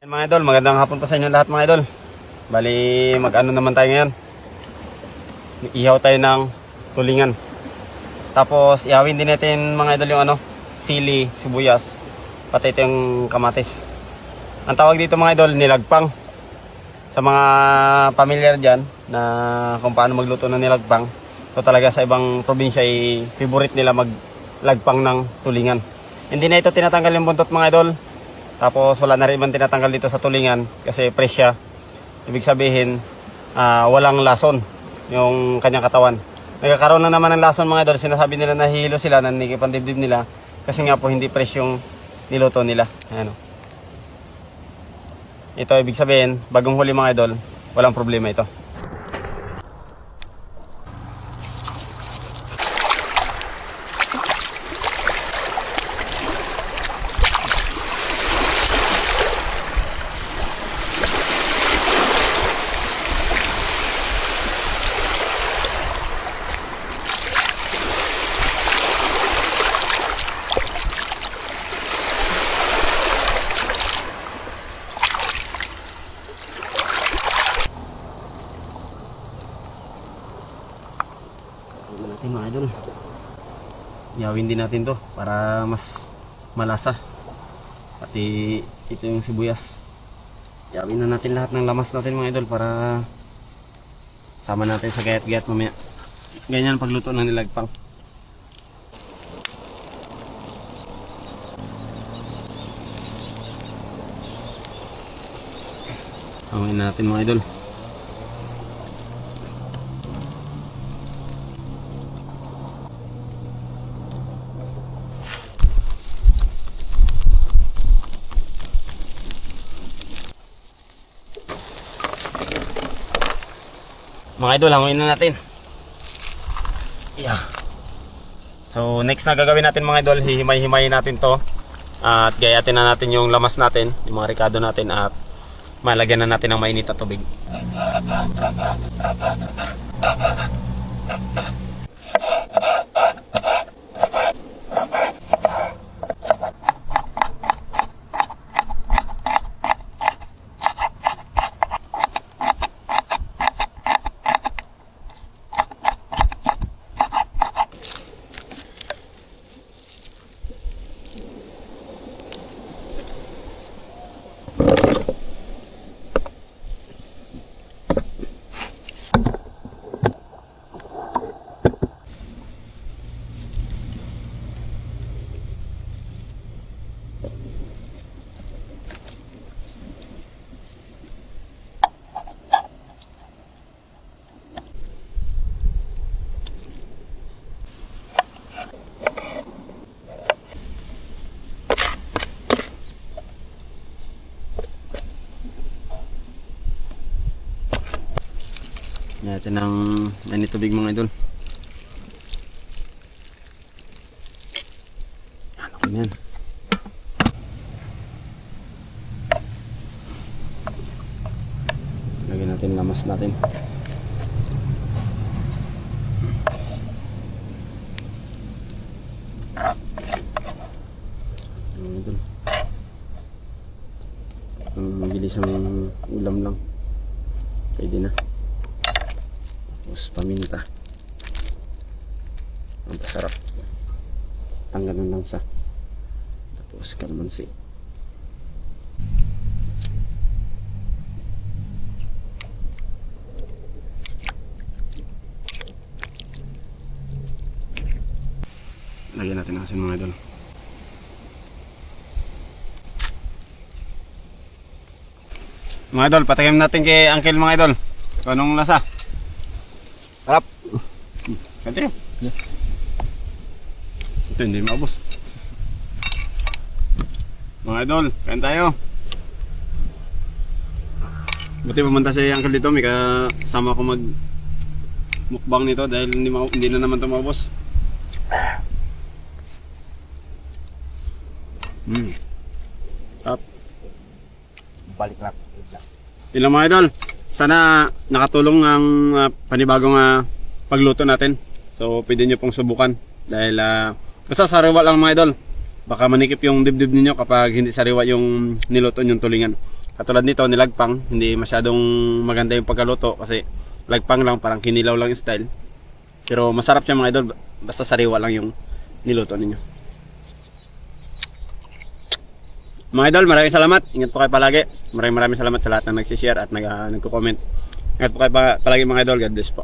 Mga idol, magandang hapon po sa inyo lahat mga idol. Bali, mag-ano naman tayo ngayon. Ihaw tayo ng tulingan. Tapos, ihawin din natin mga idol yung sili, sibuyas, pati ito yung kamatis. Ang tawag dito mga idol, nilagpang. Sa mga familiar dyan na kung paano magluto ng nilagpang, so talaga sa ibang probinsya ay favorite nila maglagpang ng tulingan. Hindi na ito tinatanggal yung buntot mga idol. Tapos wala na rin man tinatanggal dito sa tulingan kasi fresh siya. Ibig sabihin, walang lason yung kanyang katawan. Nagkakaroon na naman ng lason mga idol. Sinasabi nila na hihilo sila, nanikip ang dibdib nila. Kasi nga po hindi fresh yung niluto nila. Ayan o. Ito ibig sabihin, bagong huli mga idol, walang problema ito. Natin mga idol, yawin din natin to para mas malasa. Pati ito yung sibuyas, yawin na natin lahat ng lamas natin mga idol para sama natin sa gayat-gayat mamaya. Ganyan pagluto ng nilagpang. Hangin natin mga idol. Mga idol, hanguin na natin. Yeah. So next na gagawin natin mga idol, hihimay-himayin natin to. At gayatin na natin yung lamas natin, yung mga ricado natin, at malagyan na natin ng mainit na tubig. Natin ng mainit tubig mga idol. Ano ko yan? Lagyan natin lamas natin. Mga idol. Ang bilis ng ulam lang. Pwede na. Tapos paminta. Ang masarap. Tanggal ng langsa. Tapos kalamansi. Lagyan natin ng asin mga idol. Mga idol, patingin natin kay Uncle mga idol. Kung anong lasa? Harap. Kante. Yeah. Ito hindi maubos. Mga idol, kain tayo. Buti pumunta si Uncle dito, may kasama ko mag mukbang nito dahil hindi na naman ito maubos. Up. Balik lang. Ilang mga idol, sana nakatulong ang panibagong pagluto natin. So pwede nyo pong subukan. Dahil basta sariwa lang mga idol. Baka manikip yung dibdib ninyo kapag hindi sariwa yung niluto yung tulingan. Katulad nito, nilagpang, hindi masyadong maganda yung pagkaluto kasi lagpang lang, parang kinilaw lang yung style. Pero masarap siya mga idol, basta sariwa lang yung niluto ninyo. Mga idol, maraming salamat. Ingat po kayo palagi. Maraming salamat sa lahat na nagsishare at nagko-comment. Ingat po kayo palagi mga idol. God bless po.